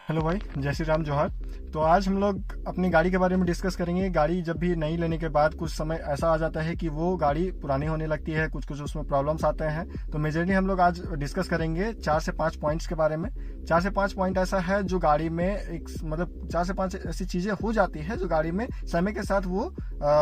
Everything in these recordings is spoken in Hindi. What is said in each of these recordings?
हेलो भाई, जय श्री राम, जोहार। तो आज हम लोग अपनी गाड़ी के बारे में डिस्कस करेंगे। गाड़ी जब भी नई लेने के बाद कुछ समय ऐसा आ जाता है कि वो गाड़ी पुरानी होने लगती है, कुछ कुछ उसमें प्रॉब्लम्स आते हैं। तो मेजरली हम लोग आज डिस्कस करेंगे 4 से 5 पॉइंट्स के बारे में। 4 से 5 पॉइंट ऐसा है जो गाड़ी में एक मतलब 4 से 5 ऐसी चीज़ें हो जाती है जो गाड़ी में समय के साथ वो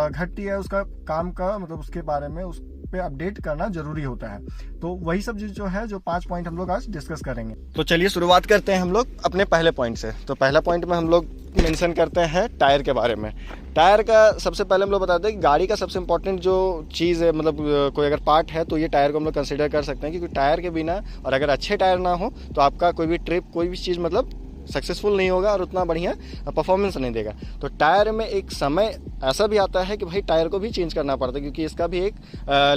घटती है। उसका काम का मतलब उसके बारे में उस पे अपडेट करना जरूरी होता है। तो वही सब चीज जो है, जो 5 पॉइंट हम लोग आज डिस्कस करेंगे। तो चलिए शुरुआत करते हैं हम लोग अपने पहले पॉइंट से। तो पहला पॉइंट में हम लोग मेंशन करते हैं टायर के बारे में। टायर का सबसे पहले हम लोग बताते हैं कि गाड़ी का सबसे इंपॉर्टेंट जो चीज़ है, मतलब कोई अगर पार्ट है तो ये टायर को हम लोग कंसिडर कर सकते हैं, क्योंकि टायर के बिना और अगर अच्छे टायर ना हो तो आपका कोई भी ट्रिप, कोई भी चीज़ मतलब सक्सेसफुल नहीं होगा और उतना बढ़िया परफॉर्मेंस नहीं देगा। तो टायर में एक समय ऐसा भी आता है कि भाई टायर को भी चेंज करना पड़ता है, क्योंकि इसका भी एक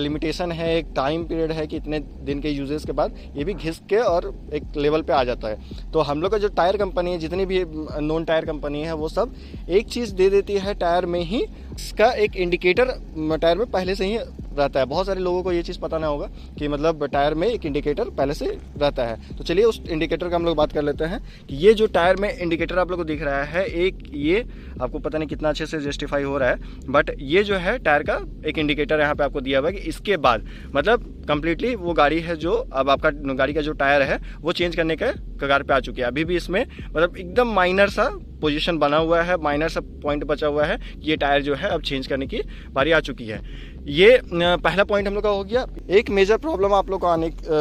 लिमिटेशन है, एक टाइम पीरियड है कि इतने दिन के यूजेस के बाद ये भी घिस के और एक लेवल पे आ जाता है। तो हम लोग का जो टायर कंपनी है, जितनी भी नॉन टायर कंपनी है, वो सब एक चीज़ दे देती है टायर में ही, इसका एक इंडिकेटर टायर में पहले से ही रहता है। बहुत सारे लोगों को ये चीज़ पता ना होगा कि मतलब टायर में एक इंडिकेटर पहले से रहता है। तो चलिए उस इंडिकेटर का हम लोग बात कर लेते हैं कि ये जो टायर में इंडिकेटर आप लोग को दिख रहा है, एक ये आपको पता नहीं कितना अच्छे से जस्टिफाई हो रहा है, बट ये जो है टायर का एक इंडिकेटर यहाँ पे आपको दिया हुआ है कि इसके बाद मतलब कंप्लीटली वो गाड़ी है जो अब आपका गाड़ी का जो टायर है वो चेंज करने के कगार पे आ चुकी है। अभी भी इसमें मतलब एकदम माइनर सा पोजीशन बना हुआ है, माइनर सा पॉइंट बचा हुआ है कि ये टायर जो है अब चेंज करने की बारी आ चुकी है। ये पहला पॉइंट हम लोग का हो गया। एक मेजर प्रॉब्लम आप लोग को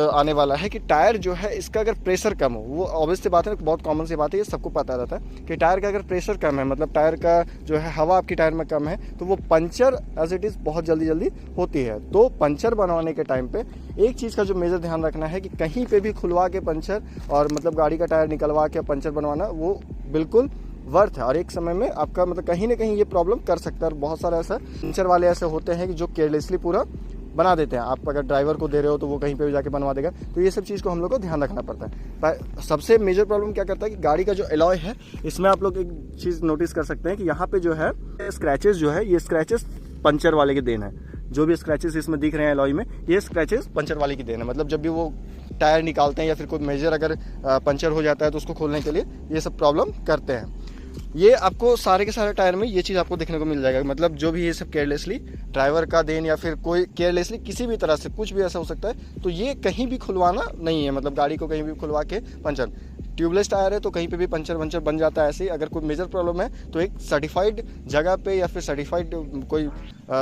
आने वाला है कि टायर जो है इसका अगर प्रेशर कम हो, वो ऑब्वियस सी बात है, बहुत कॉमन सी बात है, ये सबको पता रहता है कि टायर का अगर प्रेशर कम है, मतलब टायर का जो है हवा आपकी टायर में कम है, तो वो पंचर एज इट इज़ बहुत जल्दी होती है। तो पंचर बनवाने के टाइम पे एक चीज़ का जो मेजर ध्यान रखना है कि कहीं पे भी खुलवा के पंचर और मतलब गाड़ी का टायर निकलवा के पंचर बनवाना वो बिल्कुल वर्थ है। और एक समय में आपका मतलब कहीं ना कहीं ये प्रॉब्लम कर सकता है। और बहुत सारा ऐसा पंचर वाले ऐसे होते हैं कि जो केयरलेसली पूरा बना देते हैं। आप अगर ड्राइवर को दे रहे हो तो वो कहीं पे भी जाके बनवा देगा। तो ये सब चीज़ को हम लोग को ध्यान रखना पड़ता है। सबसे मेजर प्रॉब्लम क्या करता है कि गाड़ी का जो एलॉय है, इसमें आप लोग एक चीज़ नोटिस कर सकते हैं कि यहाँ पे जो है स्क्रैचेस जो है, ये स्क्रैचेस पंचर वाले की देन है। जो भी स्क्रैचेस इसमें दिख रहे हैं एलॉय में, ये स्क्रैचेस पंचर वाले की देन है। मतलब जब भी वो टायर निकालते हैं या फिर कोई मेजर अगर पंचर हो जाता है तो उसको खोलने के लिए ये सब प्रॉब्लम करते हैं। ये आपको सारे के सारे टायर में ये चीज़ आपको देखने को मिल जाएगा। मतलब जो भी ये सब केयरलेसली ड्राइवर का देन या फिर कोई केयरलेसली किसी भी तरह से कुछ भी ऐसा हो सकता है, तो ये कहीं भी खुलवाना नहीं है। मतलब गाड़ी को कहीं भी खुलवा के पंचर, ट्यूबलेस टायर है तो कहीं पे भी पंचर वंचर बन जाता है। ऐसे ही अगर कोई मेजर प्रॉब्लम है तो एक सर्टिफाइड जगह पे या फिर सर्टिफाइड कोई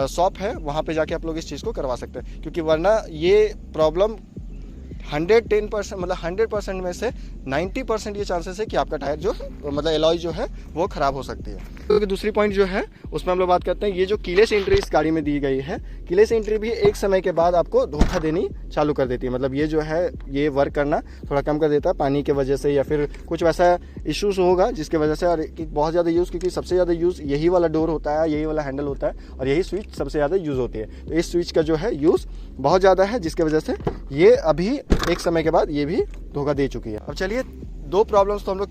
शॉप है, वहाँ पे जाके आप लोग इस चीज़ को करवा सकते हैं, क्योंकि वरना ये प्रॉब्लम 110% मतलब 100% में से 90% ये चांसेस है कि आपका टायर जो मतलब एलॉय जो है वो ख़राब हो सकती है। तो दूसरी पॉइंट जो है उसमें हम लोग बात करते हैं, ये जो कीलेस एंट्री इस गाड़ी में दी गई है, कीलेस एंट्री भी एक समय के बाद आपको धोखा देनी चालू कर देती है। मतलब ये जो है ये वर्क करना थोड़ा कम कर देता है पानी की वजह से, या फिर कुछ वैसा इशूज़ होगा जिसकी वजह से। और बहुत ज़्यादा यूज़, क्योंकि सबसे ज़्यादा यूज़ यही वाला डोर होता है, यही वाला हैंडल होता है और यही स्विच सबसे ज़्यादा यूज़ होती है। तो इस स्विच का जो है यूज़ बहुत ज़्यादा है, जिसकी वजह से ये अभी एक समय के बाद ये भी धोखा दे चुकी है। अब चलिए, 2 प्रॉब्लम्स तो हम लोग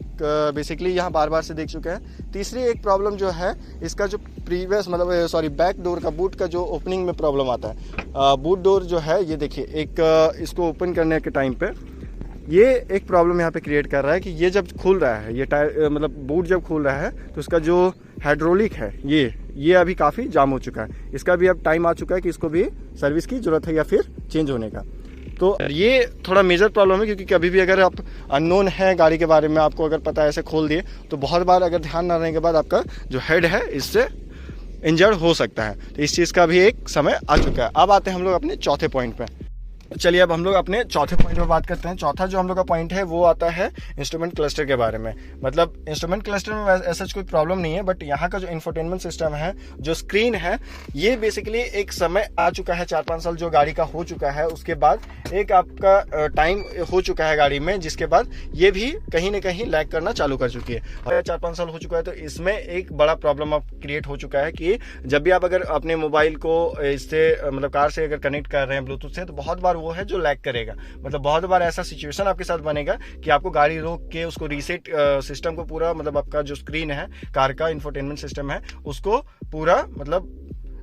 बेसिकली यहाँ बार बार से देख चुके हैं। तीसरी एक प्रॉब्लम जो है इसका जो प्रीवियस मतलब बैक डोर का, बूट का जो ओपनिंग में प्रॉब्लम आता है। बूट डोर जो है ये देखिए, एक इसको ओपन करने के टाइम पे ये एक प्रॉब्लम यहाँ पे क्रिएट कर रहा है कि ये जब खुल रहा है, ये टायर मतलब बूट जब खुल रहा है तो इसका जो हाइड्रोलिक है ये अभी काफ़ी जाम हो चुका है। इसका भी अब टाइम आ चुका है कि इसको भी सर्विस की ज़रूरत है या फिर चेंज होने का। तो ये थोड़ा मेजर प्रॉब्लम है, क्योंकि कभी भी अगर आप अननोन है गाड़ी के बारे में, आपको अगर पता है ऐसे खोल दिए, तो बहुत बार अगर ध्यान न रहने के बाद आपका जो हेड है इससे इंजर्ड हो सकता है। तो इस चीज़ का भी एक समय आ चुका है। अब आते हैं हम लोग अपने चौथे पॉइंट पे। चलिए अब हम लोग अपने चौथे पॉइंट पे बात करते हैं। चौथा जो हम लोग का पॉइंट है वो आता है इंस्ट्रूमेंट क्लस्टर के बारे में। मतलब इंस्ट्रूमेंट क्लस्टर में ऐसा कोई प्रॉब्लम नहीं है, बट यहाँ का जो इंफोटेनमेंट सिस्टम है, जो स्क्रीन है, ये बेसिकली एक समय आ चुका है, 4-5 साल जो गाड़ी का हो चुका है, उसके बाद एक आपका टाइम हो चुका है गाड़ी में, जिसके बाद ये भी कहीं ना कहीं लैग करना चालू कर चुकी है। और 4-5 साल हो चुका है तो इसमें एक बड़ा प्रॉब्लम अब क्रिएट हो चुका है कि जब भी आप अगर अपने मोबाइल को इससे मतलब कार से अगर कनेक्ट कर रहे हैं ब्लूटूथ से, तो बहुत बार वो है जो लैग करेगा। मतलब बहुत बार ऐसा सिचुएशन आपके साथ बनेगा कि आपको गाड़ी रोक के उसको रीसेट सिस्टम को पूरा, मतलब आपका जो स्क्रीन है कार का इंफोटेनमेंट सिस्टम है, उसको पूरा मतलब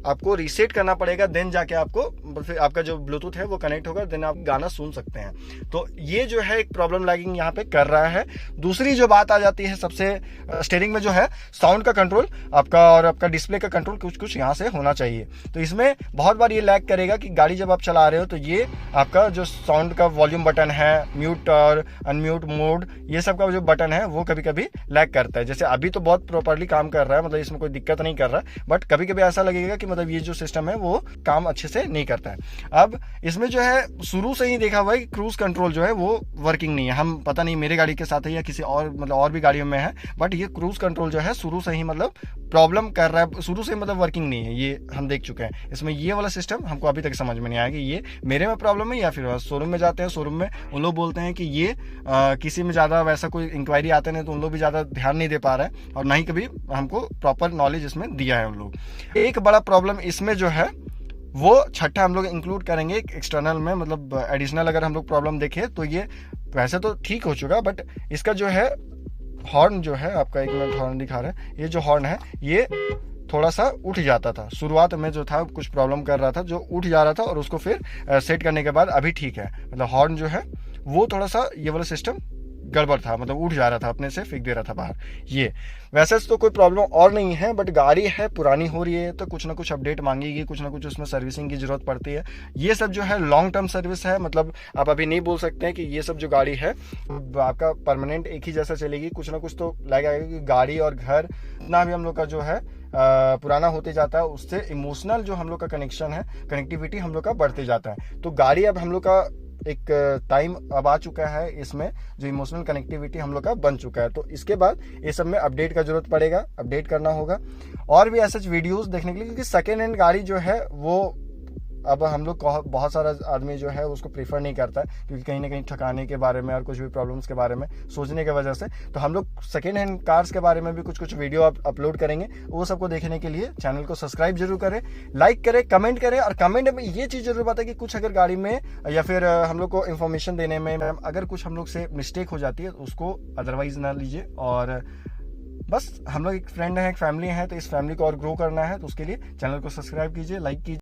आपको रीसेट करना पड़ेगा, देन जाके आपको फिर आपका जो ब्लूटूथ है वो कनेक्ट होगा, देन आप गाना सुन सकते हैं। तो ये जो है एक प्रॉब्लम लैगिंग यहाँ पे कर रहा है। दूसरी जो बात आ जाती है सबसे, स्टीयरिंग में जो है साउंड का कंट्रोल आपका और आपका डिस्प्ले का कंट्रोल कुछ कुछ यहाँ से होना चाहिए। तो इसमें बहुत बार ये लैग करेगा कि गाड़ी जब आप चला रहे हो तो ये आपका जो साउंड का वॉल्यूम बटन है, म्यूट और अनम्यूट मोड, ये सब का जो बटन है वो कभी कभी लैग करता है। जैसे अभी तो बहुत प्रॉपरली काम कर रहा है, मतलब इसमें कोई दिक्कत नहीं कर रहा है, बट कभी कभी ऐसा लगेगा कि मतलब ये जो सिस्टम है वो काम अच्छे से नहीं करता है। अब इसमें जो है शुरू से ही देखा हुआ है कि क्रूज कंट्रोल जो है वो वर्किंग नहीं है। हम पता नहीं मेरे गाड़ी के साथ है या किसी और मतलब और भी गाड़ियों में है, बट ये क्रूज कंट्रोल जो है शुरू से ही मतलब प्रॉब्लम कर रहा है, शुरू से मतलब वर्किंग नहीं है, ये हम देख चुके हैं। इसमें ये वाला सिस्टम हमको अभी तक समझ में नहीं आया कि ये मेरे में प्रॉब्लम है या फिर शोरूम में जाते हैं, शोरूम में उन लोग बोलते हैं कि ये किसी में ज़्यादा वैसा कोई इंक्वायरी आते नहीं तो उन लोग भी ज़्यादा ध्यान नहीं दे पा रहे हैं और ना ही कभी हमको प्रॉपर नॉलेज इसमें दिया है उन लोग। एक बड़ा प्रॉब्लम इसमें जो है वो छठा हम लोग इंक्लूड करेंगे एक्सटर्नल में, मतलब एडिशनल अगर हम लोग प्रॉब्लम देखें तो ये वैसे तो ठीक हो चुका, बट इसका जो है हॉर्न जो है आपका, एक मिनट हॉर्न दिखा रहा है, ये जो हॉर्न है ये थोड़ा सा उठ जाता था शुरुआत में, जो था कुछ प्रॉब्लम कर रहा था, जो उठ जा रहा था और उसको फिर सेट करने के बाद अभी ठीक है। मतलब हॉर्न जो है वो थोड़ा सा ये वाला सिस्टम गड़बड़ था, मतलब उठ जा रहा था, अपने से फेंक दे रहा था बाहर। ये वैसे तो कोई प्रॉब्लम और नहीं है, बट गाड़ी है पुरानी हो रही है तो कुछ ना कुछ अपडेट मांगेगी, कुछ ना कुछ उसमें सर्विसिंग की जरूरत पड़ती है। ये सब जो है लॉन्ग टर्म सर्विस है, मतलब आप अभी नहीं बोल सकते हैं कि ये सब जो गाड़ी है आपका परमानेंट एक ही जैसा चलेगी, कुछ ना कुछ तो लगेगा कि गाड़ी और घर इतना भी हम लोग का जो है पुराना होते जाता है, उससे इमोशनल जो हम लोग का कनेक्शन है, कनेक्टिविटी हम लोग का बढ़ते जाता है। तो गाड़ी अब हम लोग का एक टाइम अब आ चुका है, इसमें जो इमोशनल कनेक्टिविटी हम लोग का बन चुका है। तो इसके बाद ये सब में अपडेट का जरूरत पड़ेगा, अपडेट करना होगा और भी ऐसे वीडियोस देखने के लिए, क्योंकि सेकेंड हैंड गाड़ी जो है वो अब हम लोग बहुत सारा आदमी जो है उसको प्रीफर नहीं करता है, क्योंकि कहीं ना कहीं ठकाने के बारे में और कुछ भी प्रॉब्लम्स के बारे में सोचने की वजह से। तो हम लोग सेकेंड हैंड कार्स के बारे में भी कुछ कुछ वीडियो अपलोड करेंगे, वो सबको देखने के लिए चैनल को सब्सक्राइब जरूर करें, लाइक करें, कमेंट करें। और कमेंट में ये चीज़ जरूर बताएं कि कुछ अगर गाड़ी में या फिर हम लोग को इन्फॉर्मेशन देने में अगर कुछ हम लोग से मिस्टेक हो जाती है तो उसको अदरवाइज ना लीजिए। और बस हम लोग एक फ्रेंड है, एक फैमिली है, तो इस फैमिली को और ग्रो करना है, तो उसके लिए चैनल को सब्सक्राइब कीजिए, लाइक कीजिए।